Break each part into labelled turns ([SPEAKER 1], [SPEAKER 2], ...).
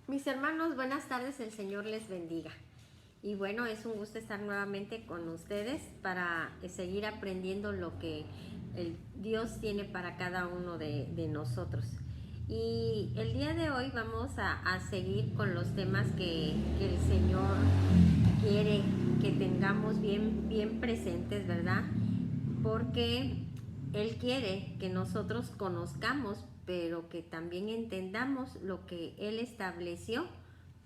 [SPEAKER 1] Mis hermanos, buenas tardes, el Señor les bendiga. Y bueno, es un gusto estar nuevamente con ustedes para seguir aprendiendo lo que Dios tiene para cada uno de nosotros. Y el día de hoy vamos a seguir con los temas que el Señor quiere que tengamos bien presentes, ¿verdad? Porque Él quiere que nosotros conozcamos, pero que también entendamos lo que Él estableció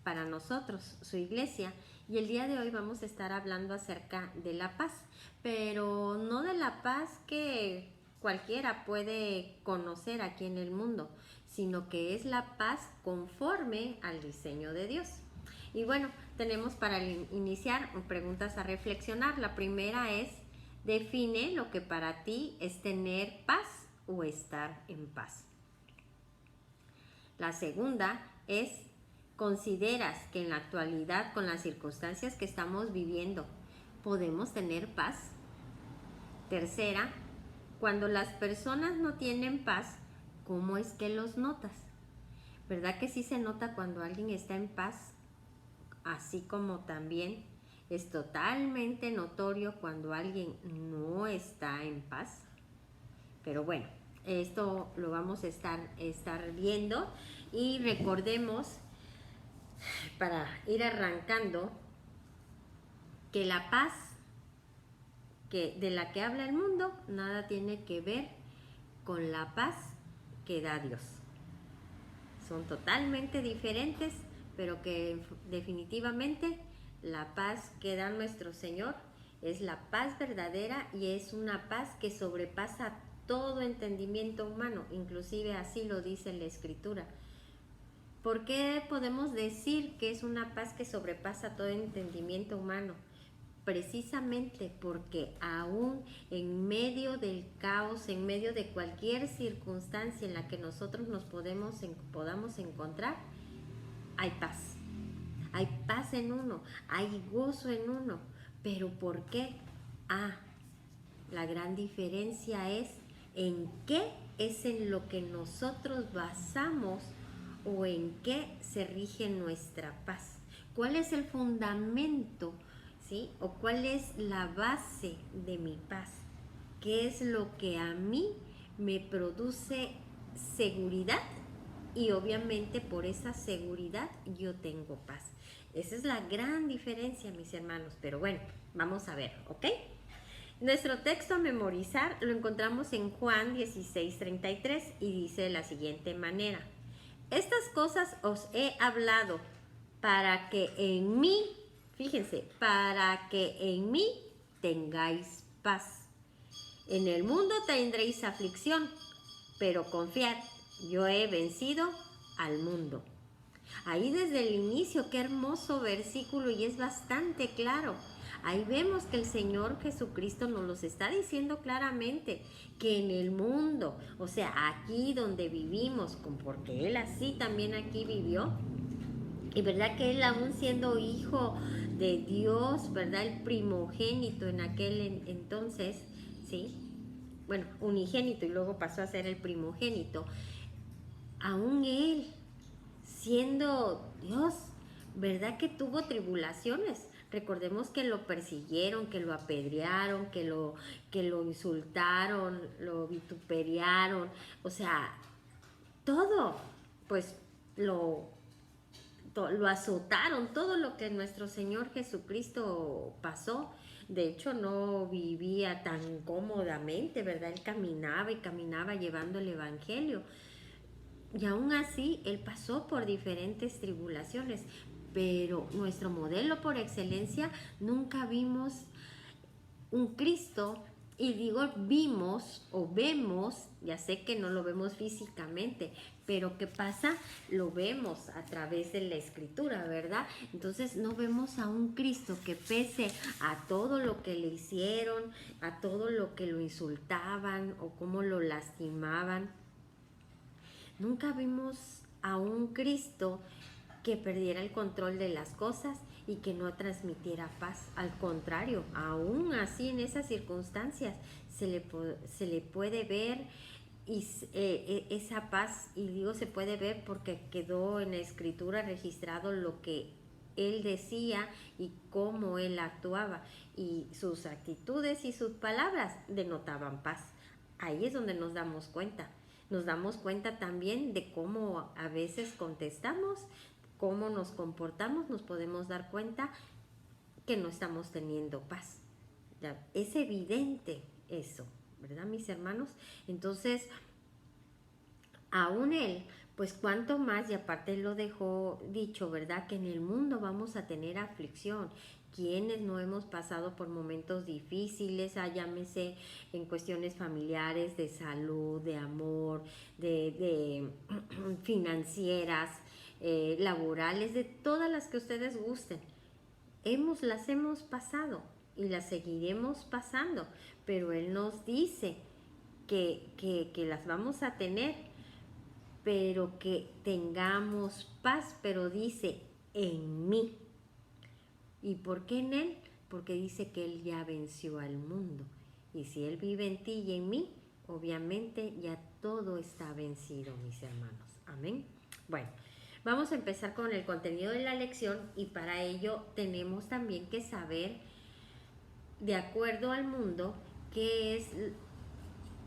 [SPEAKER 1] para nosotros, su iglesia. Y el día de hoy vamos a estar hablando acerca de la paz, pero no de la paz que cualquiera puede conocer aquí en el mundo, sino que es la paz conforme al diseño de Dios. Y bueno, tenemos para iniciar preguntas a reflexionar. La primera es: define lo que para ti es tener paz o estar en paz. La segunda es: ¿consideras que en la actualidad, con las circunstancias que estamos viviendo, podemos tener paz? Tercera: cuando las personas no tienen paz, ¿cómo es que los notas? ¿Verdad que sí se nota cuando alguien está en paz? Así como también es totalmente notorio cuando alguien no está en paz. Pero bueno, esto lo vamos a estar viendo, y recordemos, para ir arrancando, que la paz de la que habla el mundo nada tiene que ver con la paz que da Dios. Son totalmente diferentes, pero que definitivamente la paz que da nuestro Señor es la paz verdadera, y es una paz que sobrepasa todo entendimiento humano. Inclusive así lo dice la Escritura. ¿Por qué podemos decir que es una paz que sobrepasa todo entendimiento humano? Precisamente porque aún en medio del caos, en medio de cualquier circunstancia en la que nosotros podamos encontrar, hay paz. Hay paz en uno, hay gozo en uno. ¿Pero por qué? La gran diferencia es en qué es en lo que nosotros basamos, o en qué se rige nuestra paz. ¿Cuál es el fundamento, sí? ¿O cuál es la base de mi paz? ¿Qué es lo que a mí me produce seguridad? Y obviamente por esa seguridad yo tengo paz. Esa es la gran diferencia, mis hermanos. Pero bueno, vamos a ver, ¿ok? Nuestro texto a memorizar lo encontramos en Juan 16:33, y dice de la siguiente manera: estas cosas os he hablado para que en mí, fíjense, para que en mí tengáis paz. En el mundo tendréis aflicción, pero confiad, yo he vencido al mundo. Ahí desde el inicio, qué hermoso versículo, y es bastante claro. Ahí vemos que el Señor Jesucristo nos los está diciendo claramente, que en el mundo, o sea, aquí donde vivimos, porque Él así también aquí vivió, y verdad que Él, aún siendo hijo de Dios, verdad, el primogénito en aquel entonces, ¿sí? Bueno, unigénito, y luego pasó a ser el primogénito. Aún Él, siendo Dios, ¿verdad que tuvo tribulaciones? Recordemos que lo persiguieron, que lo apedrearon, que lo insultaron, lo vituperaron, o sea, todo, pues lo azotaron, todo lo que nuestro Señor Jesucristo pasó. De hecho, no vivía tan cómodamente, ¿verdad? Él caminaba y caminaba llevando el Evangelio. Y aún así, Él pasó por diferentes tribulaciones. Pero nuestro modelo por excelencia, nunca vimos un Cristo. Y digo vimos o vemos, ya sé que no lo vemos físicamente, pero ¿qué pasa? Lo vemos a través de la Escritura, ¿verdad? Entonces no vemos a un Cristo que, pese a todo lo que le hicieron, a todo lo que lo insultaban o cómo lo lastimaban, nunca vimos a un Cristo que perdiera el control de las cosas y que no transmitiera paz. Al contrario, aún así, en esas circunstancias se le puede ver esa paz, y digo se puede ver porque quedó en la escritura registrado lo que él decía y cómo él actuaba, y sus actitudes y sus palabras denotaban paz. Ahí es donde nos damos cuenta. Nos damos cuenta también de cómo a veces contestamos, cómo nos comportamos, nos podemos dar cuenta que no estamos teniendo paz. Ya, es evidente eso, ¿verdad, mis hermanos? Entonces, aún él, pues cuánto más, y aparte lo dejó dicho, ¿verdad? Que en el mundo vamos a tener aflicción. Quienes no hemos pasado por momentos difíciles, llámese en cuestiones familiares, de salud, de amor, de financieras, laborales, de todas las que ustedes gusten. Las hemos pasado y las seguiremos pasando, pero Él nos dice que las vamos a tener, pero que tengamos paz, pero dice en mí. ¿Y por qué en Él? Porque dice que Él ya venció al mundo. Y si Él vive en ti y en mí, obviamente ya todo está vencido, mis hermanos. Amén. Bueno, vamos a empezar con el contenido de la lección, y para ello tenemos también que saber, de acuerdo al mundo, qué es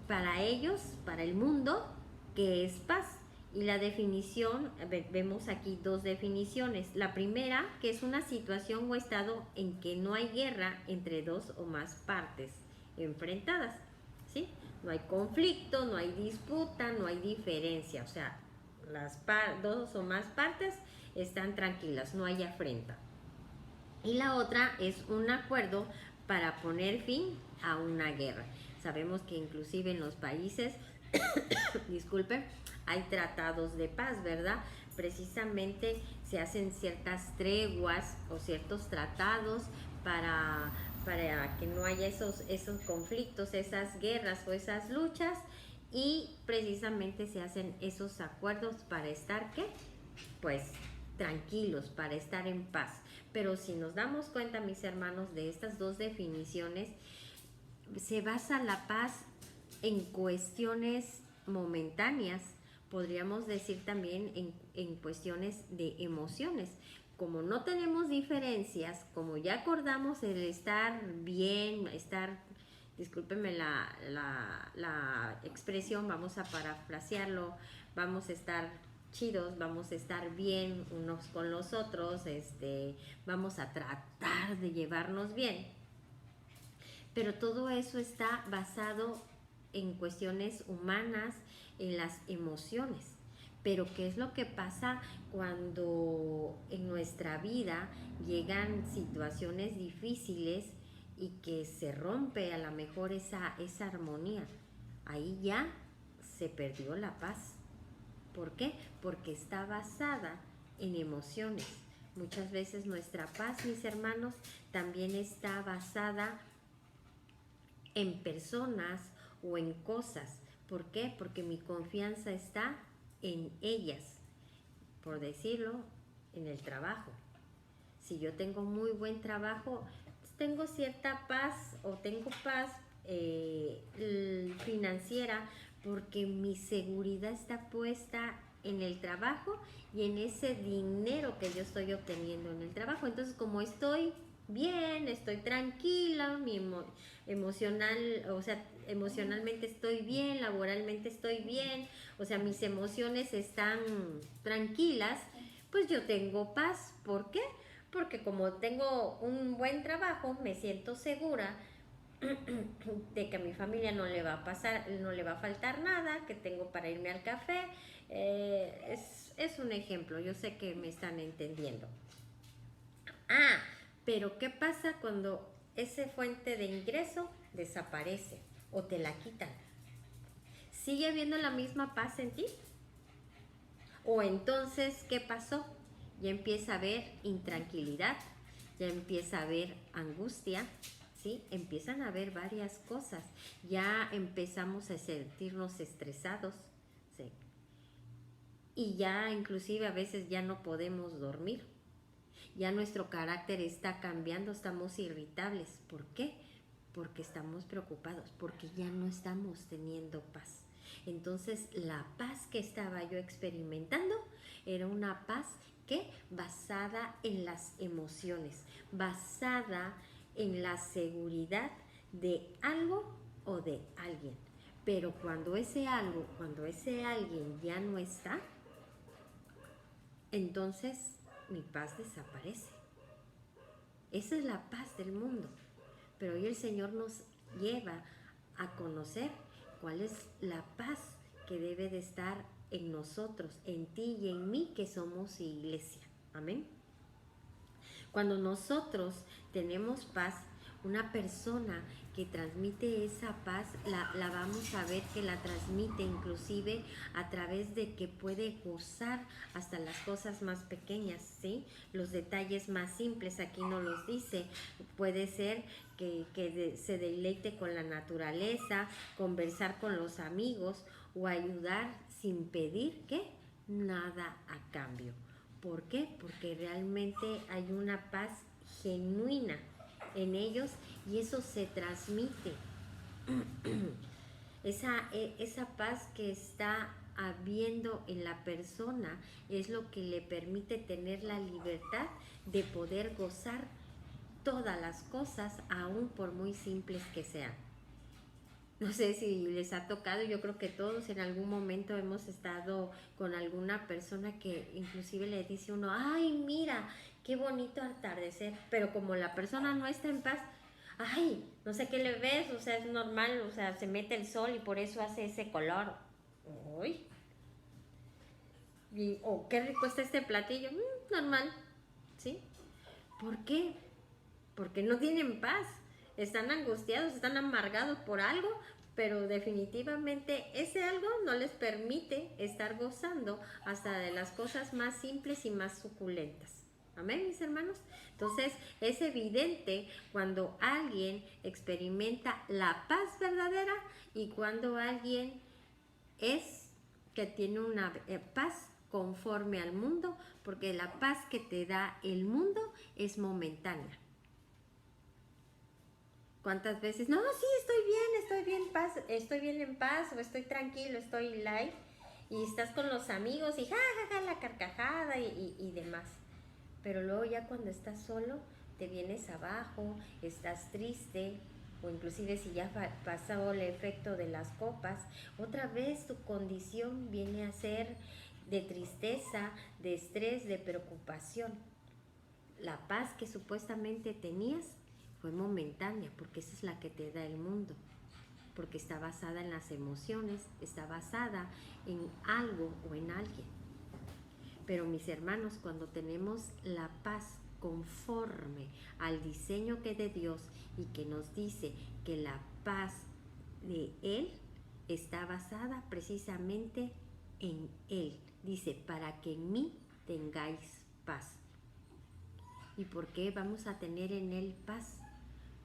[SPEAKER 1] para ellos, para el mundo, qué es paz. Y la definición, vemos aquí dos definiciones. La primera, que es una situación o estado en que no hay guerra entre dos o más partes enfrentadas, ¿sí? No hay conflicto, no hay disputa, no hay diferencia, o sea, dos o más partes están tranquilas, no hay afrenta. Y la otra es un acuerdo para poner fin a una guerra. Sabemos que inclusive en los países, disculpen, hay tratados de paz, ¿verdad? Precisamente se hacen ciertas treguas o ciertos tratados para que no haya esos conflictos, esas guerras o esas luchas, y precisamente se hacen esos acuerdos para estar, ¿qué? Pues tranquilos, para estar en paz. Pero si nos damos cuenta, mis hermanos, de estas dos definiciones, se basa la paz en cuestiones momentáneas, podríamos decir también en cuestiones de emociones. Como no tenemos diferencias, como ya acordamos el estar bien, discúlpenme la expresión, vamos a parafrasearlo, vamos a estar chidos, vamos a estar bien unos con los otros, vamos a tratar de llevarnos bien. Pero todo eso está basado en cuestiones humanas, en las emociones. Pero ¿qué es lo que pasa cuando en nuestra vida llegan situaciones difíciles y que se rompe a lo mejor esa armonía? Ahí ya se perdió la paz. ¿Por qué? Porque está basada en emociones. Muchas veces nuestra paz, mis hermanos, también está basada en personas o en cosas. ¿Por qué? Porque mi confianza está en ellas. Por decirlo, en el trabajo. Si yo tengo muy buen trabajo, tengo cierta paz o tengo paz financiera, porque mi seguridad está puesta en el trabajo y en ese dinero que yo estoy obteniendo en el trabajo. Entonces, como estoy bien, estoy tranquila, emocional, o sea, emocionalmente estoy bien, laboralmente estoy bien, o sea, mis emociones están tranquilas, pues yo tengo paz. ¿Por qué? Porque como tengo un buen trabajo, me siento segura de que a mi familia no le va a pasar, no le va a faltar nada, que tengo para irme al café. Es un ejemplo, yo sé que me están entendiendo. Pero ¿qué pasa cuando esa fuente de ingreso desaparece o te la quitan? ¿Sigue habiendo la misma paz en ti? O entonces, ¿qué pasó? Ya empieza a haber intranquilidad, ya empieza a haber angustia, ¿sí? Empiezan a haber varias cosas, ya empezamos a sentirnos estresados, ¿sí? Y ya inclusive a veces ya no podemos dormir, ya nuestro carácter está cambiando, estamos irritables. ¿Por qué? Porque estamos preocupados, porque ya no estamos teniendo paz. Entonces la paz que estaba yo experimentando era una paz que basada en las emociones, basada en la seguridad de algo o de alguien. Pero cuando ese algo, cuando ese alguien ya no está, entonces mi paz desaparece. Esa es la paz del mundo. Pero hoy el Señor nos lleva a conocer cuál es la paz que debe de estar en nosotros, en ti y en mí, que somos iglesia. Amén. Cuando nosotros tenemos paz, una persona que transmite esa paz, la vamos a ver que la transmite inclusive a través de que puede gozar hasta las cosas más pequeñas, ¿sí? Los detalles más simples, aquí no los dice. Puede ser que se deleite con la naturaleza, conversar con los amigos o ayudar sin pedir, ¿qué? Nada a cambio. ¿Por qué? Porque realmente hay una paz genuina en ellos y eso se transmite. Esa paz que está habiendo en la persona es lo que le permite tener la libertad de poder gozar todas las cosas, aun por muy simples que sean. No sé si les ha tocado, yo creo que todos en algún momento hemos estado con alguna persona que inclusive le dice uno, ay, mira, qué bonito atardecer, pero como la persona no está en paz, ay, no sé qué le ves, o sea, es normal, o sea, se mete el sol y por eso hace ese color. Uy. O qué rico está este platillo, normal, ¿sí? ¿Por qué? Porque no tienen paz, están angustiados, están amargados por algo, pero definitivamente ese algo no les permite estar gozando hasta de las cosas más simples y más suculentas. Amén, mis hermanos. Entonces es evidente cuando alguien experimenta la paz verdadera y cuando alguien es que tiene una paz conforme al mundo, porque la paz que te da el mundo es momentánea. ¿Cuántas veces? No, sí, estoy bien en paz, o estoy tranquilo, estoy light, y estás con los amigos y ja, la carcajada y demás. Pero luego ya cuando estás solo, te vienes abajo, estás triste, o inclusive si ya pasó el efecto de las copas, otra vez tu condición viene a ser de tristeza, de estrés, de preocupación. La paz que supuestamente tenías fue momentánea, porque esa es la que te da el mundo, porque está basada en las emociones, está basada en algo o en alguien. Pero mis hermanos, cuando tenemos la paz conforme al diseño que de Dios y que nos dice que la paz de Él está basada precisamente en Él. Dice, para que en mí tengáis paz. ¿Y por qué vamos a tener en Él paz?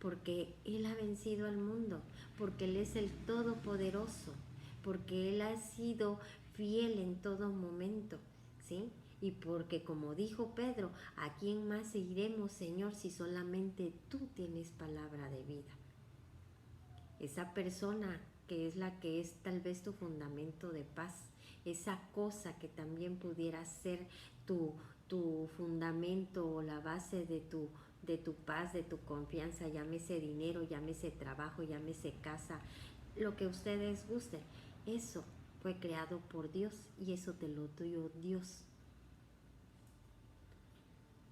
[SPEAKER 1] Porque Él ha vencido al mundo, porque Él es el Todopoderoso, porque Él ha sido fiel en todo momento, ¿sí? Y porque, como dijo Pedro, ¿a quién más iremos, Señor, si solamente tú tienes palabra de vida? Esa persona que es la que es tal vez tu fundamento de paz, esa cosa que también pudiera ser tu fundamento o la base de tu paz, de tu confianza, llámese dinero, llámese trabajo, llámese casa, lo que ustedes gusten. Eso fue creado por Dios y eso te lo dio Dios.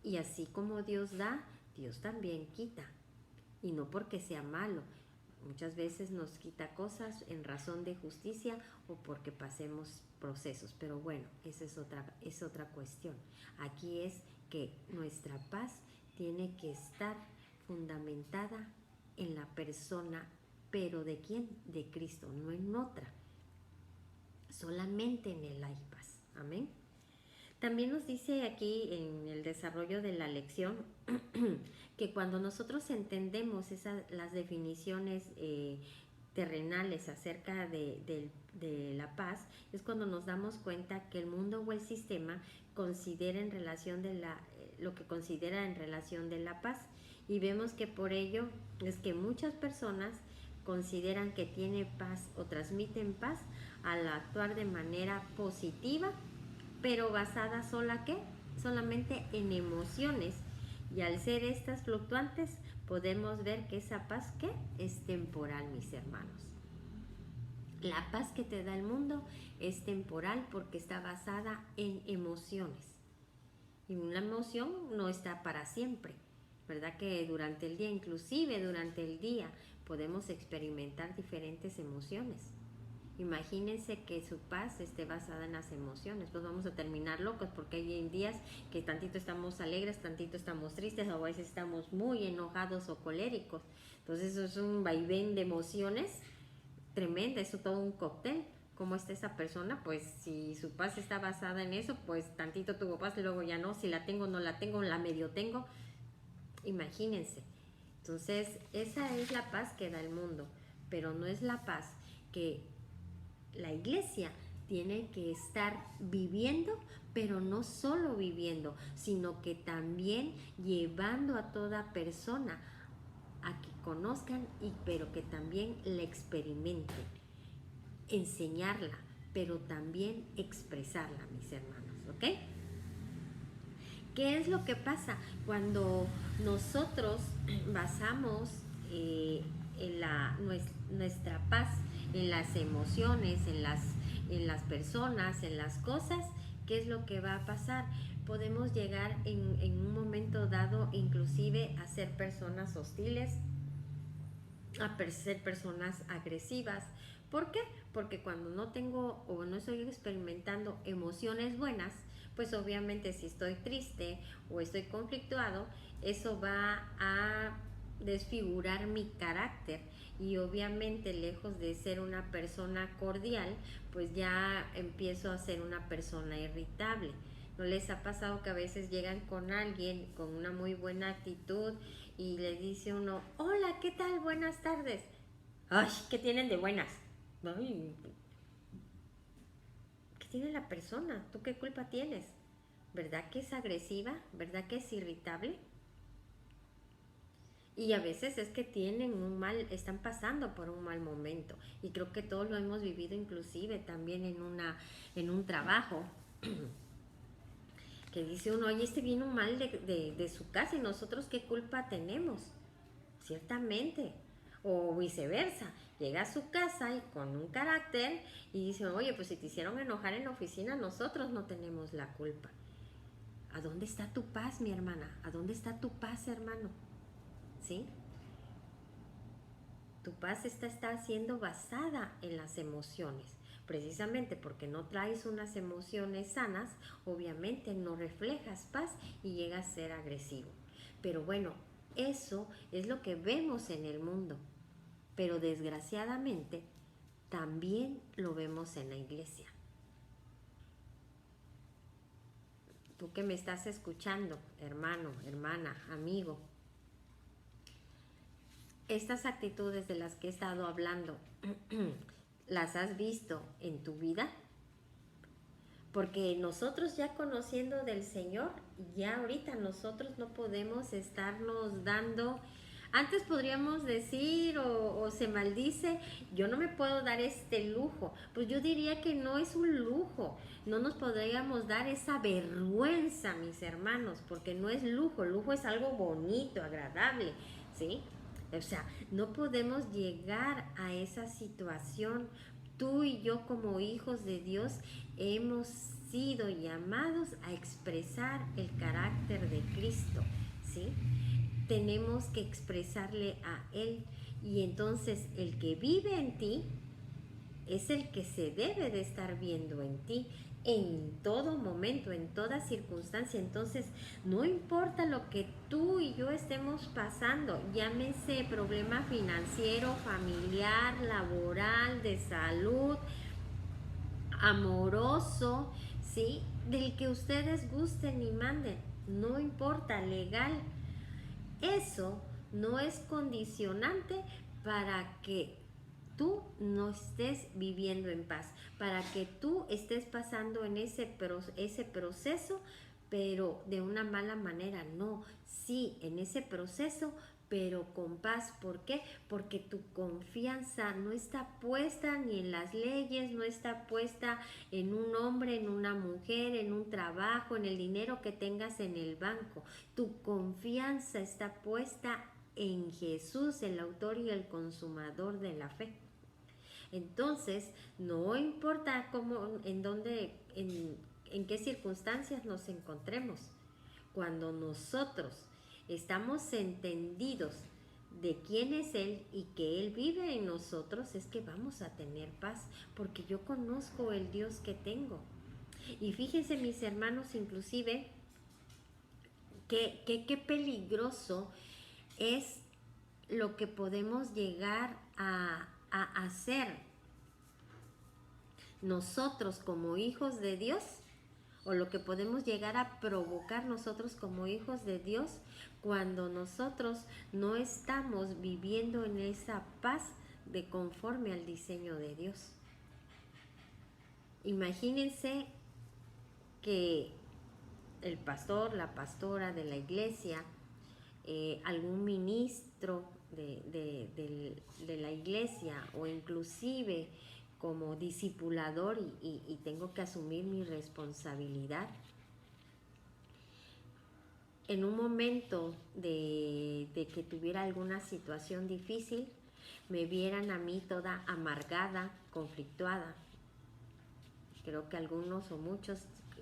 [SPEAKER 1] Y así como Dios da, Dios también quita. Y no porque sea malo. Muchas veces nos quita cosas en razón de justicia o porque pasemos procesos. Pero bueno, esa es otra cuestión. Aquí es que nuestra paz tiene que estar fundamentada en la persona, pero ¿de quién? De Cristo, no en otra. Solamente en Él hay paz. Amén. También nos dice aquí en el desarrollo de la lección que cuando nosotros entendemos las definiciones terrenales acerca de la paz, es cuando nos damos cuenta que el mundo o el sistema considera en relación de lo que considera en relación de la paz. Y vemos que por ello es que muchas personas consideran que tiene paz o transmiten paz al actuar de manera positiva, pero basada solamente en emociones. Y al ser estas fluctuantes, podemos ver que esa paz ¿qué? Es temporal, mis hermanos. La paz que te da el mundo es temporal porque está basada en emociones. Y una emoción no está para siempre, ¿verdad? Que durante el día, inclusive durante el día, podemos experimentar diferentes emociones. Imagínense que su paz esté basada en las emociones, pues vamos a terminar locos porque hay días que tantito estamos alegres, tantito estamos tristes, o a veces estamos muy enojados o coléricos. Entonces eso es un vaivén de emociones tremenda, eso todo un cóctel. ¿Cómo está esa persona? Pues si su paz está basada en eso, pues tantito tuvo paz y luego ya no, si la tengo, no la tengo, la medio tengo. Imagínense. Entonces esa es la paz que da el mundo, pero no es la paz que la iglesia tiene que estar viviendo, pero no solo viviendo, sino que también llevando a toda persona a que conozcan, pero que también la experimenten, enseñarla, pero también expresarla, mis hermanos, ¿ok? ¿Qué es lo que pasa cuando nosotros basamos nuestra paz en las emociones, en las personas, en las cosas? ¿Qué es lo que va a pasar? Podemos llegar en un momento dado inclusive a ser personas hostiles, a ser personas agresivas. ¿Por qué? Porque cuando no tengo o no estoy experimentando emociones buenas, pues obviamente si estoy triste o estoy conflictuado, eso va a desfigurar mi carácter y obviamente lejos de ser una persona cordial, pues ya empiezo a ser una persona irritable. ¿No les ha pasado que a veces llegan con alguien con una muy buena actitud y le dice uno, hola, ¿qué tal? Buenas tardes. Ay, ¿qué tienen de buenas? Ay, ¿qué tiene la persona? ¿Tú qué culpa tienes? ¿Verdad que es agresiva? ¿Verdad que es irritable? Y a veces es que están pasando por un mal momento. Y creo que todos lo hemos vivido inclusive también en un trabajo. Que dice uno, oye, vino mal de su casa y nosotros qué culpa tenemos. Ciertamente. O viceversa, llega a su casa y con un carácter y dice, oye, pues si te hicieron enojar en la oficina, nosotros no tenemos la culpa. ¿A dónde está tu paz, mi hermana? ¿A dónde está tu paz, hermano? ¿Sí? Tu paz está siendo basada en las emociones. Precisamente porque no traes unas emociones sanas, obviamente no reflejas paz y llegas a ser agresivo. Pero bueno, eso es lo que vemos en el mundo. Pero desgraciadamente también lo vemos en la iglesia. Tú que me estás escuchando, hermano, hermana, amigo, estas actitudes de las que he estado hablando, ¿las has visto en tu vida? Porque nosotros ya conociendo del Señor, ya ahorita nosotros no podemos estarnos dando. Antes podríamos decir o se maldice, yo no me puedo dar este lujo. Pues yo diría que no es un lujo. No nos podríamos dar esa vergüenza, mis hermanos, porque no es lujo. Lujo es algo bonito, agradable, ¿sí? O sea, no podemos llegar a esa situación. Tú y yo como hijos de Dios hemos sido llamados a expresar el carácter de Cristo, ¿sí? Tenemos que expresarle a Él y entonces el que vive en ti es el que se debe de estar viendo en ti en todo momento, en toda circunstancia. Entonces, no importa lo que tú y yo estemos pasando, llámese problema financiero, familiar, laboral, de salud, amoroso, ¿sí? Del que ustedes gusten y manden, no importa, legal. Eso no es condicionante para que tú no estés viviendo en paz, para que tú estés pasando en ese proceso, pero de una mala manera. No, sí, en ese proceso, pero con paz. ¿Por qué? Porque tu confianza no está puesta ni en las leyes, no está puesta en un hombre, en una mujer, en un trabajo, en el dinero que tengas en el banco. Tu confianza está puesta en Jesús, el autor y el consumador de la fe. Entonces, no importa cómo, en dónde, en qué circunstancias nos encontremos, cuando nosotros estamos entendidos de quién es Él y que Él vive en nosotros, es que vamos a tener paz, porque yo conozco el Dios que tengo. Y fíjense, mis hermanos, inclusive, qué peligroso es lo que podemos llegar a hacer nosotros como hijos de Dios, o lo que podemos llegar a provocar nosotros como hijos de Dios cuando nosotros no estamos viviendo en esa paz de conforme al diseño de Dios. Imagínense que el pastor, la pastora de la iglesia, algún ministro de la iglesia, o inclusive como discipulador, y tengo que asumir mi responsabilidad, en un momento de que tuviera alguna situación difícil, me vieran a mí toda amargada, conflictuada. Creo que algunos o muchos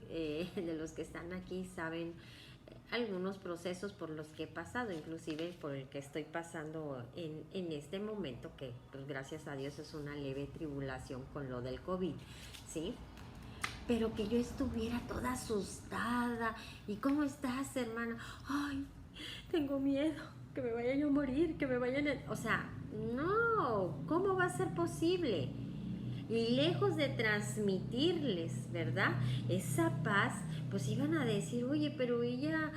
[SPEAKER 1] de los que están aquí saben algunos procesos por los que he pasado, inclusive por el que estoy pasando en este momento, que pues gracias a Dios es una leve tribulación con lo del COVID, ¿sí? Pero que yo estuviera toda asustada. ¿Y cómo estás, hermana? Ay, tengo miedo, que me vaya yo a morir, que me vayan a... O sea, no, ¿cómo va a ser posible? Y lejos de transmitirles, ¿verdad?, esa paz, pues iban a decir, oye, pero ella,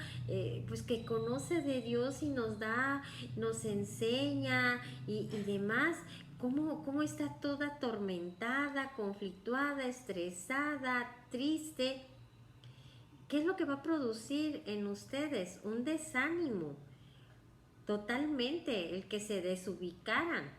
[SPEAKER 1] pues que conoce de Dios y nos da, nos enseña y demás, ¿cómo está toda atormentada, conflictuada, estresada, triste? ¿Qué es lo que va a producir en ustedes? Un desánimo, totalmente, el que se desubicaran.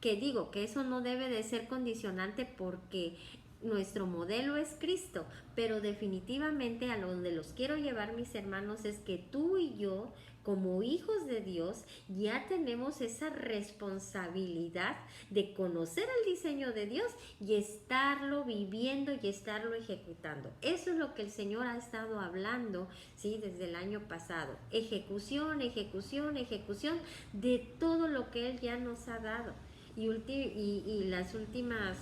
[SPEAKER 1] Que digo que eso no debe de ser condicionante, porque nuestro modelo es Cristo, pero definitivamente a donde los quiero llevar, mis hermanos, es que tú y yo, como hijos de Dios, ya tenemos esa responsabilidad de conocer el diseño de Dios y estarlo viviendo y estarlo ejecutando. Eso es lo que el Señor ha estado hablando, ¿sí?, desde el año pasado. Ejecución, ejecución, ejecución de todo lo que Él ya nos ha dado. Y las últimas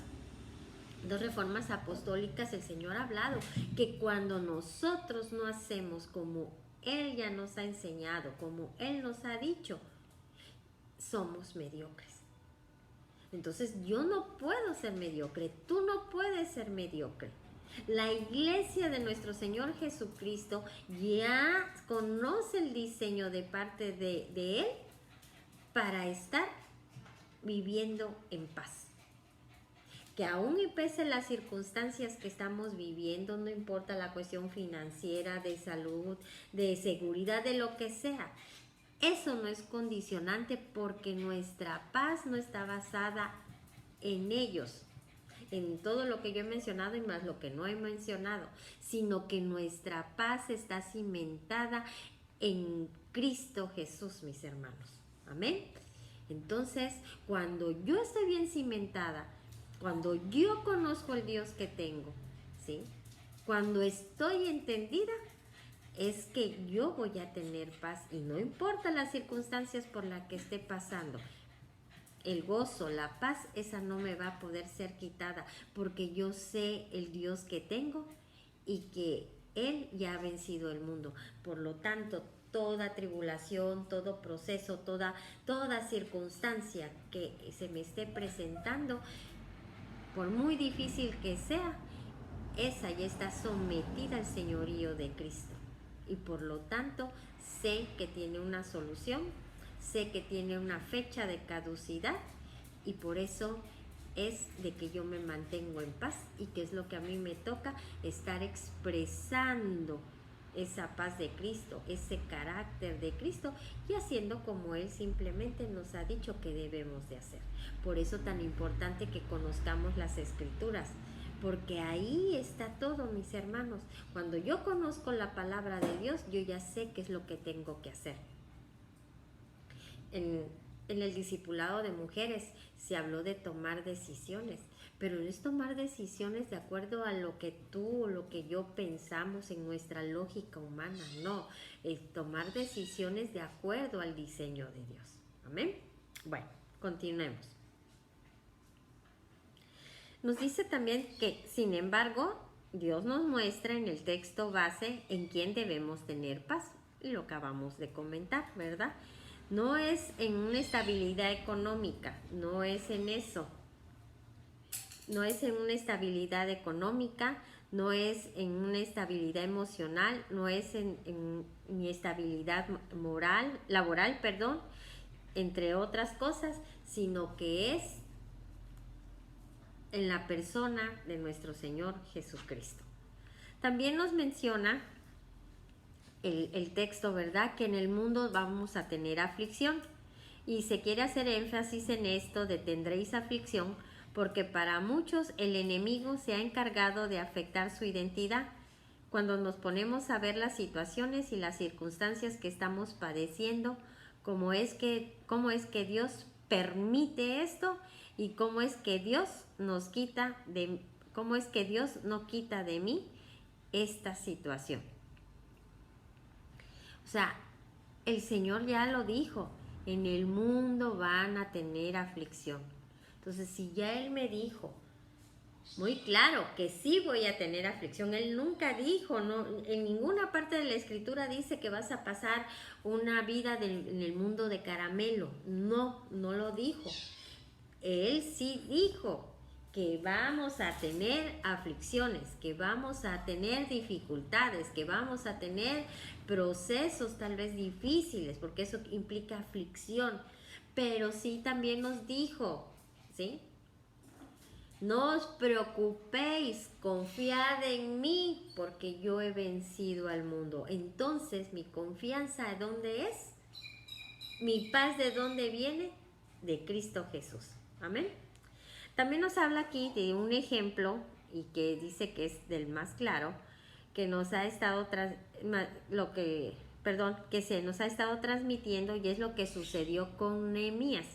[SPEAKER 1] 2 reformas apostólicas, el Señor ha hablado que cuando nosotros no hacemos como Él ya nos ha enseñado, como Él nos ha dicho, somos mediocres. Entonces yo no puedo ser mediocre, tú no puedes ser mediocre. La iglesia de nuestro Señor Jesucristo ya conoce el diseño de parte de Él para estar viviendo en paz. Que aún y pese las circunstancias que estamos viviendo, no importa la cuestión financiera, de salud, de seguridad, de lo que sea, eso no es condicionante, porque nuestra paz no está basada en ellos, en todo lo que yo he mencionado y más lo que no he mencionado, sino que nuestra paz está cimentada en Cristo Jesús, mis hermanos. Amén. Entonces, cuando yo estoy bien cimentada, cuando yo conozco el Dios que tengo, ¿sí?, cuando estoy entendida, es que yo voy a tener paz, y no importa las circunstancias por las que esté pasando. El gozo, la paz, esa no me va a poder ser quitada, porque yo sé el Dios que tengo y que Él ya ha vencido el mundo. Por lo tanto, toda tribulación, todo proceso, toda circunstancia que se me esté presentando, por muy difícil que sea, esa ya está sometida al señorío de Cristo. Y por lo tanto, sé que tiene una solución, sé que tiene una fecha de caducidad, y por eso es de que yo me mantengo en paz, y que es lo que a mí me toca, estar expresando esa paz de Cristo, ese carácter de Cristo y haciendo como Él simplemente nos ha dicho que debemos de hacer. Por eso tan importante que conozcamos las Escrituras, porque ahí está todo, mis hermanos. Cuando yo conozco la palabra de Dios, yo ya sé qué es lo que tengo que hacer. En el discipulado de mujeres se habló de tomar decisiones, pero no es tomar decisiones de acuerdo a lo que tú o lo que yo pensamos en nuestra lógica humana, no, es tomar decisiones de acuerdo al diseño de Dios. Amén. Bueno, continuemos. Nos dice también que, sin embargo, Dios nos muestra en el texto base en quién debemos tener paz, y lo acabamos de comentar, ¿verdad? No es en una estabilidad económica, no es en eso. No es en una estabilidad económica, no es en una estabilidad emocional, no es en mi estabilidad moral, laboral, perdón, entre otras cosas, sino que es en la persona de nuestro Señor Jesucristo. También nos menciona el texto, ¿verdad? Que en el mundo vamos a tener aflicción. Y se quiere hacer énfasis en esto de tendréis aflicción, porque para muchos el enemigo se ha encargado de afectar su identidad. Cuando nos ponemos a ver las situaciones y las circunstancias que estamos padeciendo, cómo es que Dios permite esto y cómo es que Dios no quita de mí esta situación. O sea, el Señor ya lo dijo, en el mundo van a tener aflicción. Entonces, si ya Él me dijo muy claro que sí voy a tener aflicción, Él nunca dijo, no, en ninguna parte de la Escritura dice que vas a pasar una vida en el mundo de caramelo. No, no lo dijo. Él sí dijo que vamos a tener aflicciones, que vamos a tener dificultades, que vamos a tener procesos tal vez difíciles, porque eso implica aflicción. Pero sí también nos dijo, ¿sí? No os preocupéis, confiad en mí, porque yo he vencido al mundo. Entonces, ¿mi confianza de dónde es? ¿Mi paz de dónde viene? De Cristo Jesús. Amén. También nos habla aquí de un ejemplo, y que dice que es del más claro, que nos ha estado que se nos ha estado transmitiendo, y es lo que sucedió con Nehemías.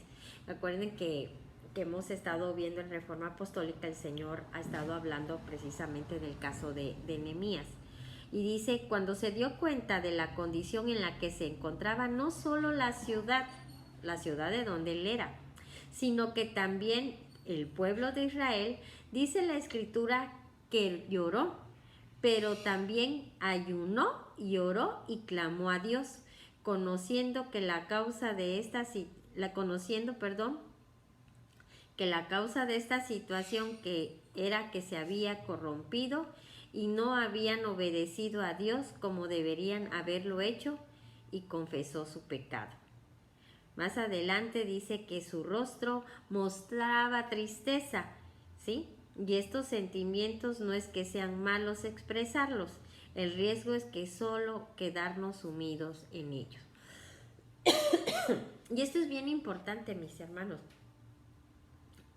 [SPEAKER 1] Recuerden que hemos estado viendo en Reforma Apostólica, el Señor ha estado hablando precisamente del caso de Nehemías. Y dice, cuando se dio cuenta de la condición en la que se encontraba no solo la ciudad de donde él era, sino que también el pueblo de Israel, dice la Escritura que lloró, pero también ayunó y oró y clamó a Dios, conociendo que la causa de esta situación que era que se había corrompido y no habían obedecido a Dios como deberían haberlo hecho, y confesó su pecado. Más adelante dice que su rostro mostraba tristeza, ¿sí? Y estos sentimientos no es que sean malos expresarlos, el riesgo es que solo quedarnos sumidos en ellos. Y esto es bien importante, mis hermanos.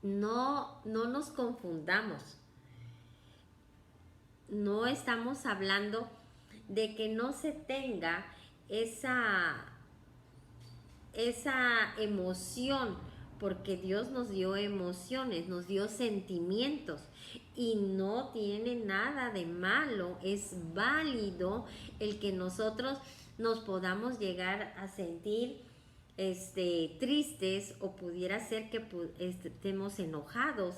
[SPEAKER 1] No nos confundamos. No estamos hablando de que no se tenga esa emoción, porque Dios nos dio emociones, nos dio sentimientos, y no tiene nada de malo, es válido el que nosotros nos podamos llegar a sentir tristes, o pudiera ser que estemos enojados.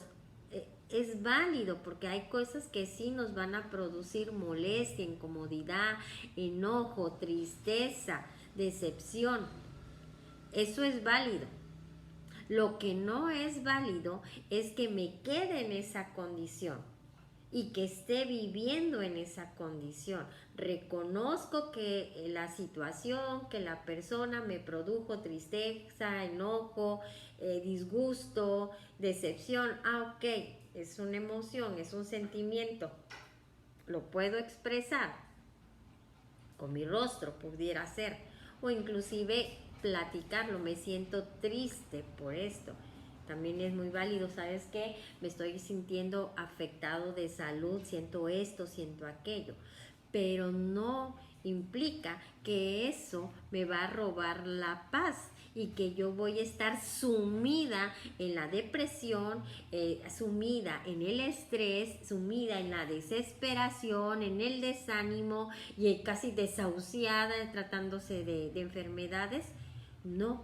[SPEAKER 1] Es válido, porque hay cosas que sí nos van a producir molestia, incomodidad, enojo, tristeza, decepción. Eso es válido. Lo que no es válido es que me quede en esa condición y que esté viviendo en esa condición. Reconozco que la situación, que la persona me produjo tristeza, enojo, disgusto, decepción. Ok, es una emoción, es un sentimiento. Lo puedo expresar. con mi rostro pudiera ser, o inclusive platicarlo, me siento triste por esto. También es muy válido, ¿sabes qué? Me estoy sintiendo afectado de salud, siento esto, siento aquello, pero no implica que eso me va a robar la paz y que yo voy a estar sumida en la depresión, sumida en el estrés, sumida en la desesperación, en el desánimo y casi desahuciada tratándose de enfermedades. No,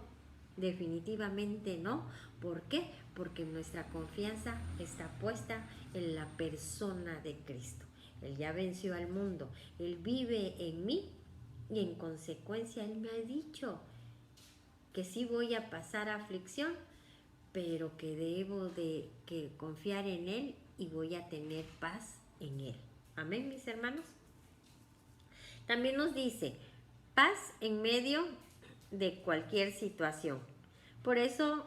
[SPEAKER 1] definitivamente no. ¿Por qué? Porque nuestra confianza está puesta en la persona de Cristo. Él ya venció al mundo, Él vive en mí y en consecuencia Él me ha dicho que sí voy a pasar aflicción, pero que debo de confiar en Él y voy a tener paz en Él. Amén, mis hermanos. También nos dice, paz en medio de cualquier situación. Por eso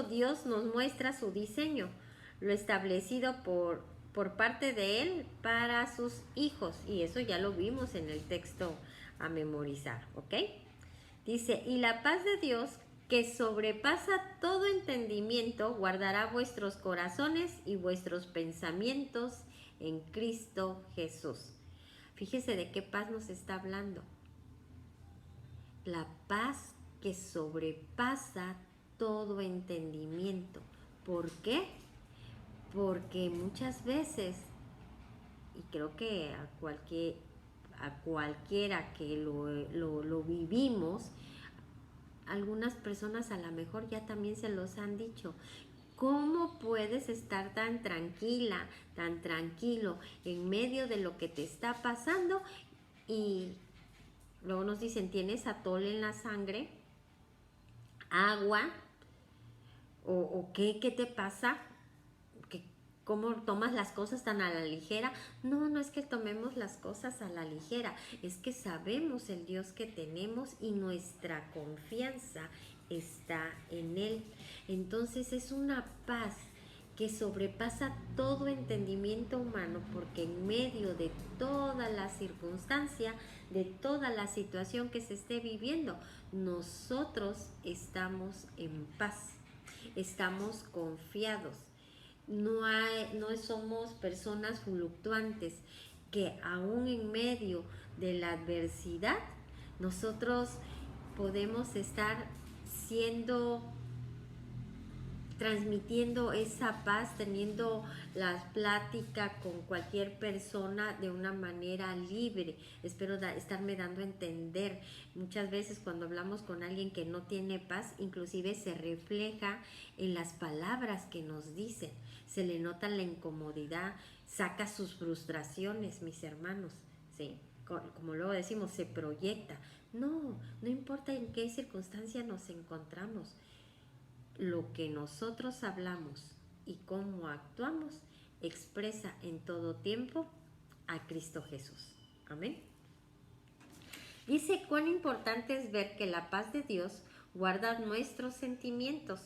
[SPEAKER 1] Dios nos muestra su diseño, lo establecido por parte de Él para sus hijos. Y eso ya lo vimos en el texto a memorizar, ¿ok? Dice, y la paz de Dios, que sobrepasa todo entendimiento, guardará vuestros corazones y vuestros pensamientos en Cristo Jesús. Fíjese de qué paz nos está hablando. La paz que sobrepasa todo entendimiento. ¿Por qué? Porque muchas veces, y creo que a cualquiera que lo vivimos, algunas personas a lo mejor ya también se los han dicho. ¿Cómo puedes estar tan tranquila, tan tranquilo en medio de lo que te está pasando? Y luego nos dicen, tienes atole en la sangre, agua, o ¿qué te pasa? ¿Cómo tomas las cosas tan a la ligera? No es que tomemos las cosas a la ligera, es que sabemos el Dios que tenemos y nuestra confianza está en Él. Entonces es una paz que sobrepasa todo entendimiento humano, porque en medio de toda la circunstancia, de toda la situación que se esté viviendo, nosotros estamos en paz, estamos confiados. No somos personas fluctuantes que aún en medio de la adversidad nosotros podemos estar transmitiendo esa paz, teniendo la plática con cualquier persona de una manera libre. Espero estarme dando a entender. Muchas veces cuando hablamos con alguien que no tiene paz, inclusive se refleja en las palabras que nos dicen. Se le nota la incomodidad, saca sus frustraciones, mis hermanos, ¿sí? Como luego decimos, se proyecta. No importa en qué circunstancia nos encontramos. Lo que nosotros hablamos y cómo actuamos expresa en todo tiempo a Cristo Jesús. Amén. Dice, cuán importante es ver que la paz de Dios guarda nuestros sentimientos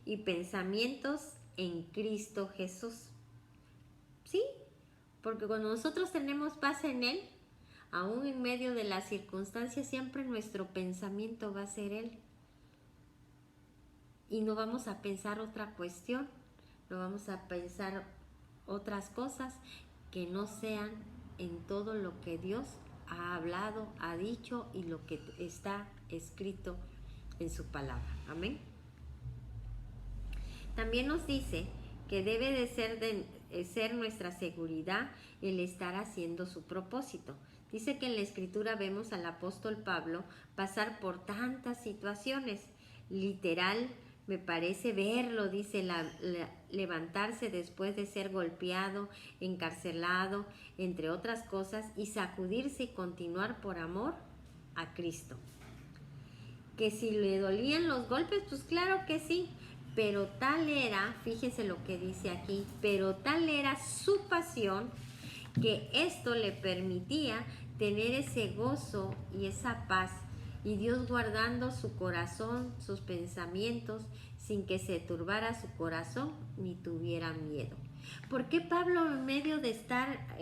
[SPEAKER 1] y pensamientos en Cristo Jesús. ¿Sí? Porque cuando nosotros tenemos paz en Él, aún en medio de las circunstancias, siempre nuestro pensamiento va a ser Él. Y no vamos a pensar otra cuestión, no vamos a pensar otras cosas que no sean en todo lo que Dios ha hablado, ha dicho y lo que está escrito en su palabra. Amén. También nos dice que debe de ser nuestra seguridad el estar haciendo su propósito. Dice que en la Escritura vemos al apóstol Pablo pasar por tantas situaciones. Literal, me parece verlo, dice, levantarse después de ser golpeado, encarcelado, entre otras cosas, y sacudirse y continuar por amor a Cristo. Que si le dolían los golpes, pues claro que sí, pero tal era, fíjese lo que dice aquí, pero tal era su pasión que esto le permitía tener ese gozo y esa paz, y Dios guardando su corazón, sus pensamientos, sin que se turbara su corazón ni tuviera miedo. ¿Por qué Pablo, en medio de estar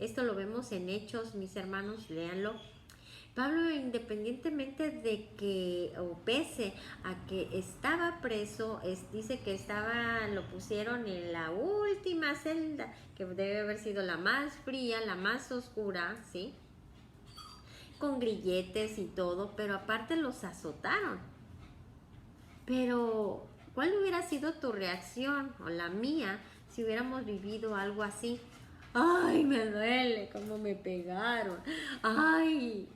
[SPEAKER 1] Esto lo vemos en Hechos, mis hermanos, léanlo. Pablo, independientemente de que, o pese a que estaba preso, dice que lo pusieron en la última celda, que debe haber sido la más fría, la más oscura, ¿sí? Con grilletes y todo, pero aparte los azotaron. Pero, ¿cuál hubiera sido tu reacción o la mía si hubiéramos vivido algo así? Ay, me duele cómo me pegaron. Ay,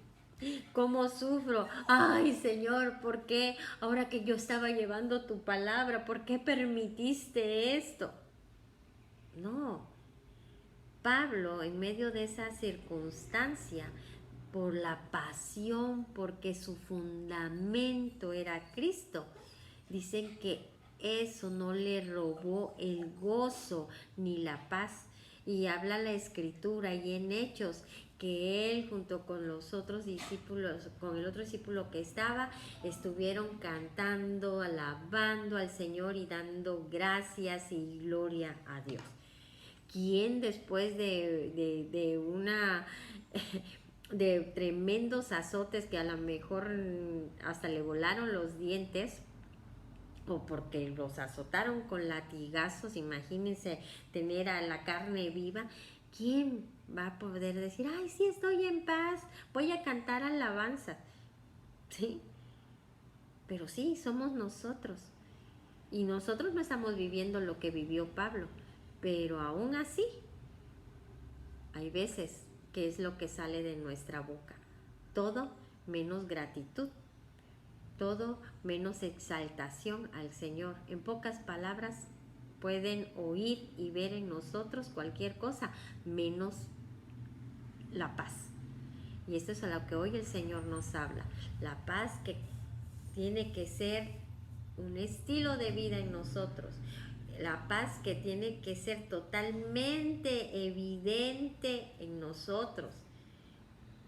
[SPEAKER 1] cómo sufro. Ay, Señor, ¿por qué ahora que yo estaba llevando tu palabra, por qué permitiste esto? No. Pablo, en medio de esa circunstancia, por la pasión, porque su fundamento era Cristo, dicen que eso no le robó el gozo ni la paz. Y habla la escritura y en Hechos que él junto con los otros discípulos, con el otro discípulo que estuvieron cantando, alabando al Señor y dando gracias y gloria a Dios. ¿Quién después de una de tremendos azotes que a lo mejor hasta le volaron los dientes, o porque los azotaron con latigazos, imagínense tener a la carne viva, ¿quién va a poder decir, ay, sí, estoy en paz, voy a cantar alabanza? ¿Sí? Pero sí, somos nosotros. Y nosotros no estamos viviendo lo que vivió Pablo, pero aún así, hay veces que es lo que sale de nuestra boca. Todo menos gratitud. Todo menos exaltación al Señor. En pocas palabras, pueden oír y ver en nosotros cualquier cosa, menos la paz. Y esto es a lo que hoy el Señor nos habla. La paz que tiene que ser un estilo de vida en nosotros. La paz que tiene que ser totalmente evidente en nosotros.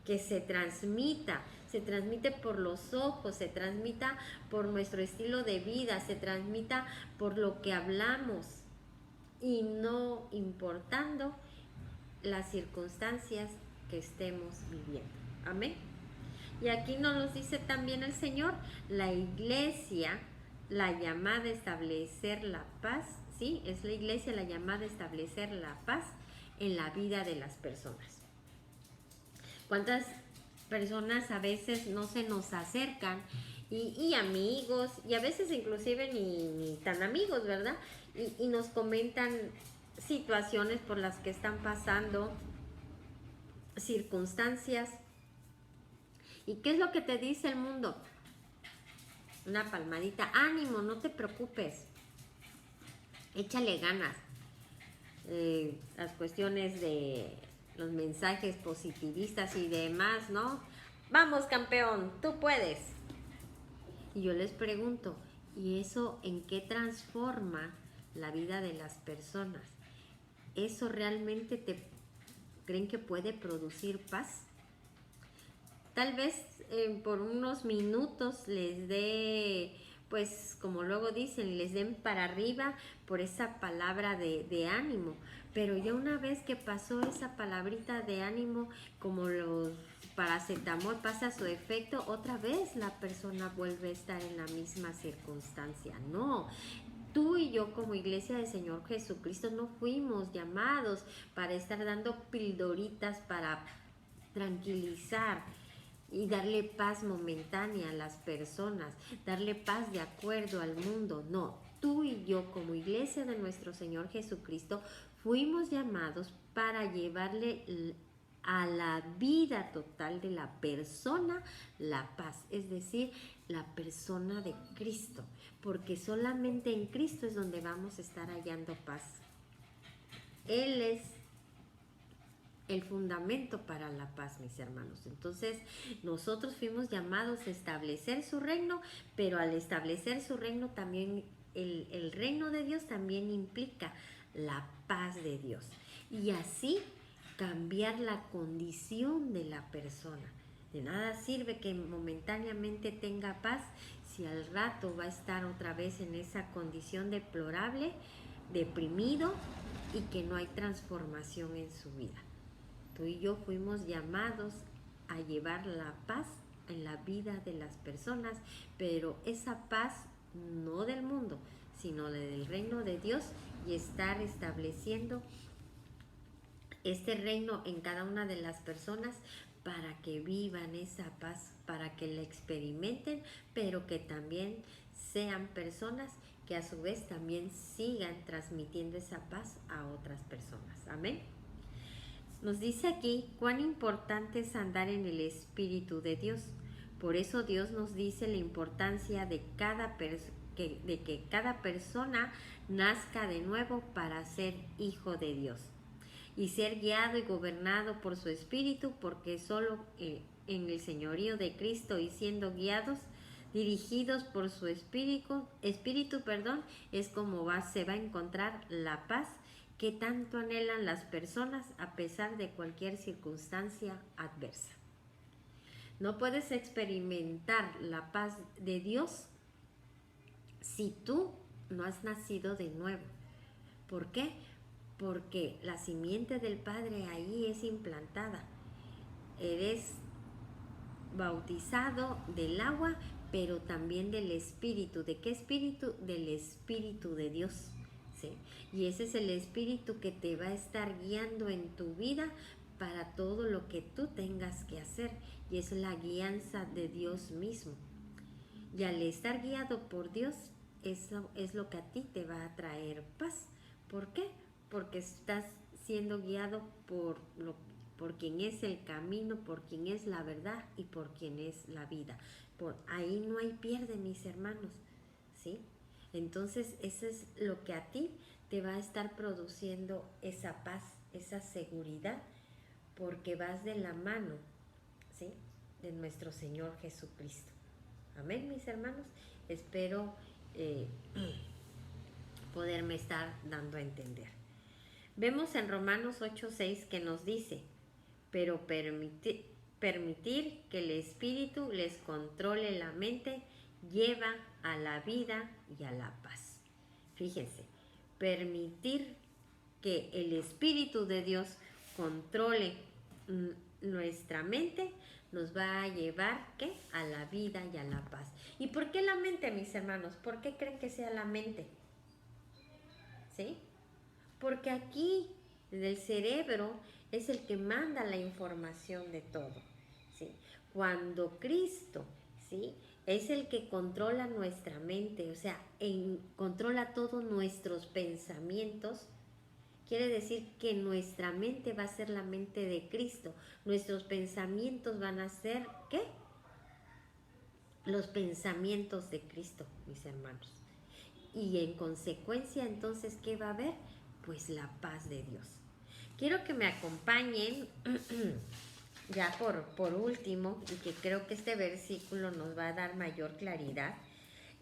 [SPEAKER 1] Que se transmite por los ojos, se transmita por nuestro estilo de vida, se transmita por lo que hablamos y no importando las circunstancias que estemos viviendo. Amén. Y aquí nos lo dice también el Señor, la iglesia, la llamada a establecer la paz, ¿sí? Es la iglesia la llamada a establecer la paz en la vida de las personas. ¿Cuántas personas a veces no se nos acercan? Y amigos, y a veces inclusive ni tan amigos, ¿verdad? Y nos comentan situaciones por las que están pasando, circunstancias. ¿Y qué es lo que te dice el mundo? Una palmadita, ánimo, no te preocupes, échale ganas. Las cuestiones de los mensajes positivistas y demás, ¿no? Vamos, campeón, tú puedes. Y yo les pregunto, ¿y eso en qué transforma la vida de las personas? ¿Eso realmente creen que puede producir paz? Tal vez por unos minutos les dé, pues como luego dicen, les den para arriba por esa palabra de ánimo. Pero ya una vez que pasó esa palabrita de ánimo, como los paracetamol pasa su efecto, otra vez la persona vuelve a estar en la misma circunstancia. No, tú y yo como iglesia del Señor Jesucristo no fuimos llamados para estar dando pildoritas para tranquilizar y darle paz momentánea a las personas, darle paz de acuerdo al mundo. No, tú y yo como iglesia de nuestro Señor Jesucristo fuimos llamados para llevarle a la vida total de la persona la paz, es decir, la persona de Cristo, porque solamente en Cristo es donde vamos a estar hallando paz. Él es el fundamento para la paz, mis hermanos. Entonces, nosotros fuimos llamados a establecer su reino, pero al establecer su reino también, el reino de Dios también implica la paz de Dios. Y así cambiar la condición de la persona. De nada sirve que momentáneamente tenga paz si al rato va a estar otra vez en esa condición deplorable, deprimido y que no hay transformación en su vida. Tú y yo fuimos llamados a llevar la paz en la vida de las personas, pero esa paz no del mundo, sino del reino de Dios, y estar estableciendo este reino en cada una de las personas para que vivan esa paz, para que la experimenten, pero que también sean personas que a su vez también sigan transmitiendo esa paz a otras personas. Amén. Nos dice aquí cuán importante es andar en el Espíritu de Dios. Por eso Dios nos dice la importancia de que cada persona nazca de nuevo para ser hijo de Dios y ser guiado y gobernado por su Espíritu, porque solo en el señorío de Cristo y siendo guiados, dirigidos por su espíritu, es como se va a encontrar la paz que tanto anhelan las personas a pesar de cualquier circunstancia adversa. No puedes experimentar la paz de Dios si tú no has nacido de nuevo. ¿Por qué? Porque la simiente del Padre ahí es implantada. Eres bautizado del agua, pero también del Espíritu. ¿De qué Espíritu? Del Espíritu de Dios. ¿Sí? Y ese es el Espíritu que te va a estar guiando en tu vida para todo lo que tú tengas que hacer. Y es la guianza de Dios mismo. Y al estar guiado por Dios, eso es lo que a ti te va a traer paz. ¿Por qué? Porque estás siendo guiado por quien es el camino, por quien es la verdad y por quien es la vida. Por ahí no hay pierde, mis hermanos, ¿sí? Entonces, eso es lo que a ti te va a estar produciendo esa paz, esa seguridad, porque vas de la mano, ¿sí?, de nuestro Señor Jesucristo. Amén, mis hermanos. Espero poderme estar dando a entender. Vemos en Romanos 8:6 que nos dice, pero permitir que el Espíritu les controle la mente lleva a la vida y a la paz. Fíjense, permitir que el Espíritu de Dios controle nuestra mente nos va a llevar, ¿qué?, a la vida y a la paz. ¿Y por qué la mente, mis hermanos? ¿Por qué creen que sea la mente? ¿Sí? Porque aquí el cerebro es el que manda la información de todo, ¿sí? Cuando Cristo, ¿sí?, es el que controla nuestra mente, o sea, controla todos nuestros pensamientos, quiere decir que nuestra mente va a ser la mente de Cristo. Nuestros pensamientos van a ser, ¿qué?, los pensamientos de Cristo, mis hermanos. Y en consecuencia, entonces, ¿qué va a haber? Pues la paz de Dios. Quiero que me acompañen, ya por último, y que creo que este versículo nos va a dar mayor claridad,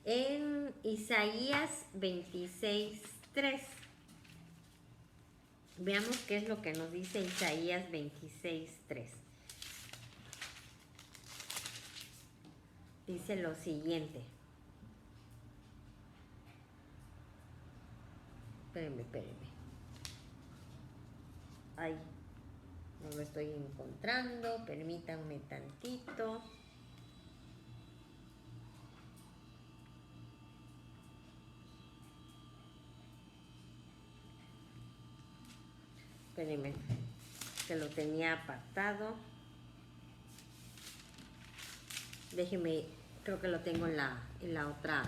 [SPEAKER 1] en Isaías 26:3. Veamos qué es lo que nos dice Isaías 26:3. Dice lo siguiente. Espérenme. Ay, no lo estoy encontrando. Permítanme tantito. Espérenme, que lo tenía apartado. Déjeme, creo que lo tengo en la otra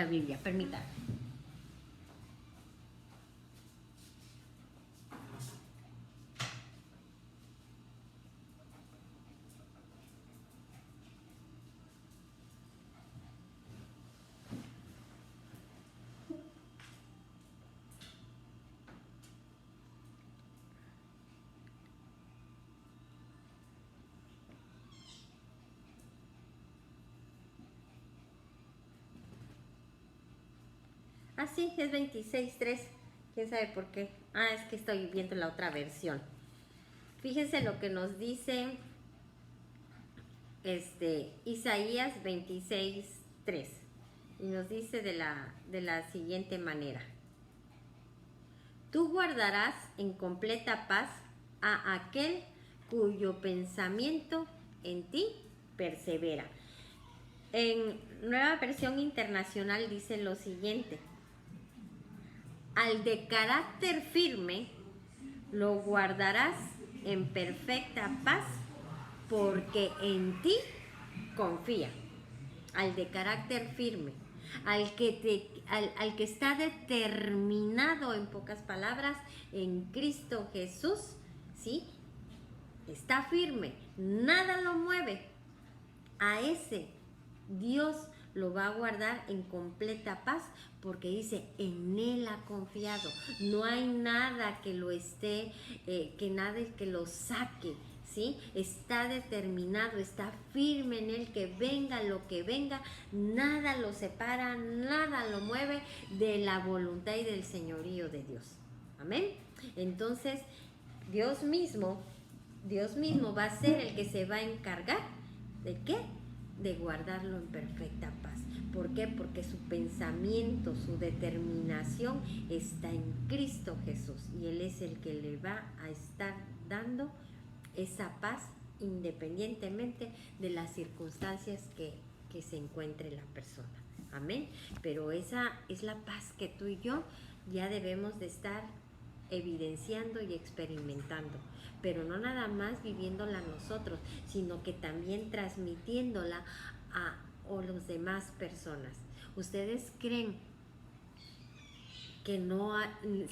[SPEAKER 1] Biblia. Permítanme. Ah, sí, es 26:3. ¿Quién sabe por qué? Ah, es que estoy viendo la otra versión. Fíjense lo que nos dice Isaías 26:3. Y nos dice de la siguiente manera. Tú guardarás en completa paz a aquel cuyo pensamiento en ti persevera. En Nueva Versión Internacional dice lo siguiente: al de carácter firme lo guardarás en perfecta paz porque en ti confía. Al de carácter firme, al que está determinado, en pocas palabras, en Cristo Jesús, ¿sí? Está firme, nada lo mueve. A ese Dios lo va a guardar en completa paz porque dice, en Él ha confiado. No hay nada que lo esté, que nada que lo saque, ¿sí? Está determinado, está firme en Él, que venga lo que venga, nada lo separa, nada lo mueve de la voluntad y del señorío de Dios. Amén. Entonces, Dios mismo va a ser el que se va a encargar ¿de qué? De guardarlo en perfecta paz. ¿Por qué? Porque su pensamiento, su determinación está en Cristo Jesús y Él es el que le va a estar dando esa paz independientemente de las circunstancias que se encuentre la persona. Amén. Pero esa es la paz que tú y yo ya debemos de estar evidenciando y experimentando, pero no nada más viviéndola nosotros, sino que también transmitiéndola a las demás personas. ¿Ustedes creen que no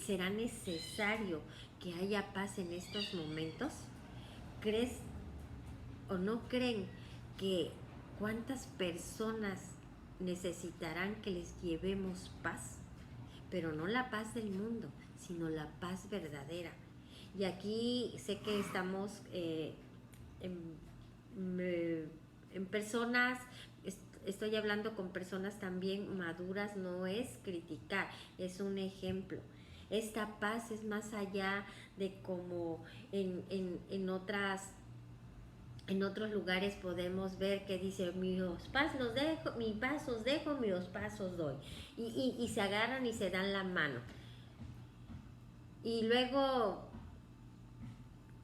[SPEAKER 1] será necesario que haya paz en estos momentos? ¿Crees o no creen que cuántas personas necesitarán que les llevemos paz? Pero no la paz del mundo, sino la paz verdadera. Y aquí sé que estamos en personas, estoy hablando con personas también maduras, no es criticar, es un ejemplo. Esta paz es más allá de como en otros lugares podemos ver que dice, mi paz os dejo, mi paz os doy. Y se agarran y se dan la mano. Y luego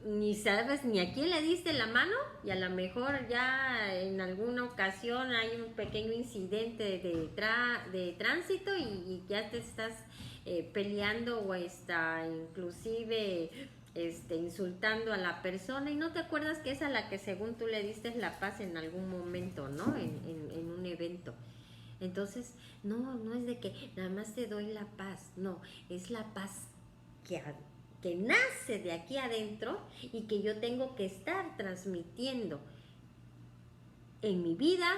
[SPEAKER 1] ni sabes ni a quién le diste la mano y a lo mejor ya en alguna ocasión hay un pequeño incidente de tránsito y ya te estás peleando o está inclusive insultando a la persona y no te acuerdas que es a la que según tú le diste la paz en algún momento, ¿no? En un evento. Entonces, no es de que nada más te doy la paz, no, es la paz que nace de aquí adentro y que yo tengo que estar transmitiendo en mi vida,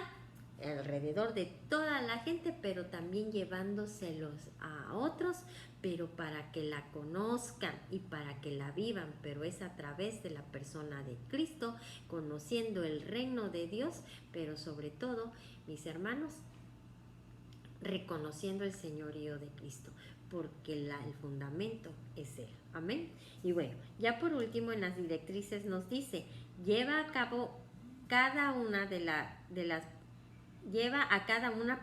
[SPEAKER 1] alrededor de toda la gente, pero también llevándoselos a otros, pero para que la conozcan y para que la vivan, pero es a través de la persona de Cristo, conociendo el reino de Dios, pero sobre todo, mis hermanos, reconociendo el señorío de Cristo, porque el fundamento es Él. Amén. Y bueno, ya por último en las directrices nos dice, lleva a cabo cada una de las lleva a cada una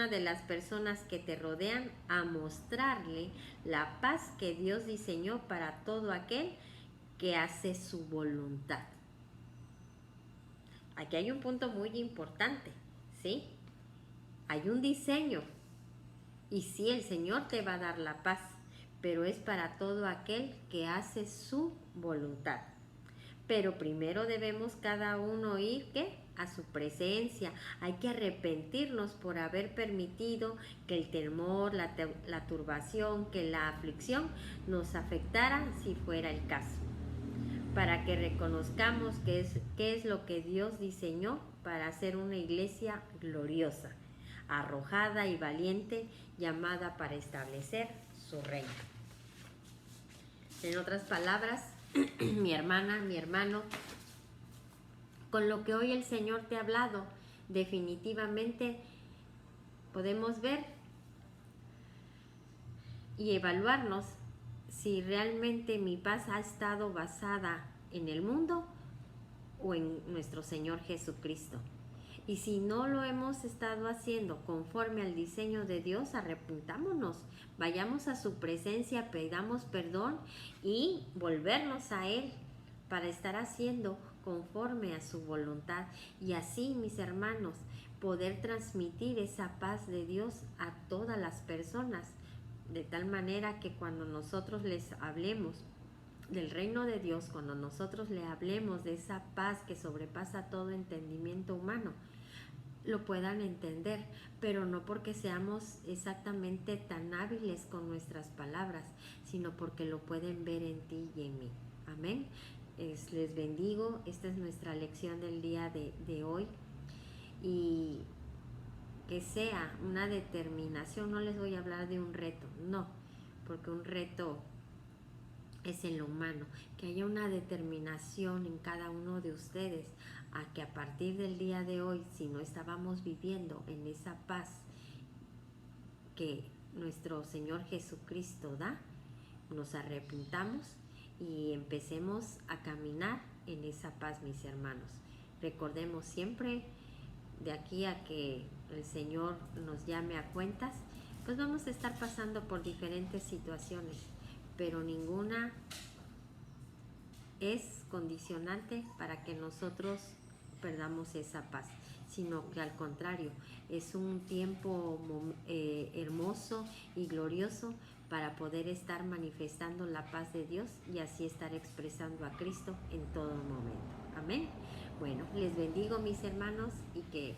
[SPEAKER 1] de las personas que te rodean a mostrarle la paz que Dios diseñó para todo aquel que hace su voluntad. Aquí hay un punto muy importante, ¿sí? Hay un diseño y sí, el Señor te va a dar la paz, pero es para todo aquel que hace su voluntad. Pero primero debemos cada uno ir, ¿qué? A su presencia. Hay que arrepentirnos por haber permitido que el temor, la turbación, que la aflicción nos afectara si fuera el caso. Para que reconozcamos qué es lo que Dios diseñó para hacer una iglesia gloriosa, arrojada y valiente, llamada para establecer su reino. En otras palabras, mi hermana, mi hermano, con lo que hoy el Señor te ha hablado, definitivamente podemos ver y evaluarnos si realmente mi paz ha estado basada en el mundo o en nuestro Señor Jesucristo. Y si no lo hemos estado haciendo conforme al diseño de Dios, arrepentámonos, vayamos a su presencia, pedamos perdón y volvernos a Él para estar haciendo conforme a su voluntad. Y así, mis hermanos, poder transmitir esa paz de Dios a todas las personas, de tal manera que cuando nosotros les hablemos del reino de Dios, cuando nosotros le hablemos de esa paz que sobrepasa todo entendimiento humano, lo puedan entender, pero no porque seamos exactamente tan hábiles con nuestras palabras, sino porque lo pueden ver en ti y en mí. Amén. Les bendigo. Esta es nuestra lección del día de hoy, y que sea una determinación. No les voy a hablar de un reto, no, porque un reto es en lo humano. Que haya una determinación en cada uno de ustedes a que a partir del día de hoy, si no estábamos viviendo en esa paz que nuestro Señor Jesucristo da, nos arrepintamos y empecemos a caminar en esa paz, mis hermanos. Recordemos siempre, de aquí a que el Señor nos llame a cuentas, pues vamos a estar pasando por diferentes situaciones, pero ninguna es condicionante para que nosotros perdamos esa paz, sino que al contrario, es un tiempo hermoso y glorioso para poder estar manifestando la paz de Dios y así estar expresando a Cristo en todo momento. Amén. Bueno, les bendigo, mis hermanos, y que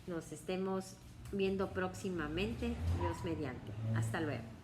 [SPEAKER 1] nos estemos viendo próximamente, Dios mediante. Hasta luego.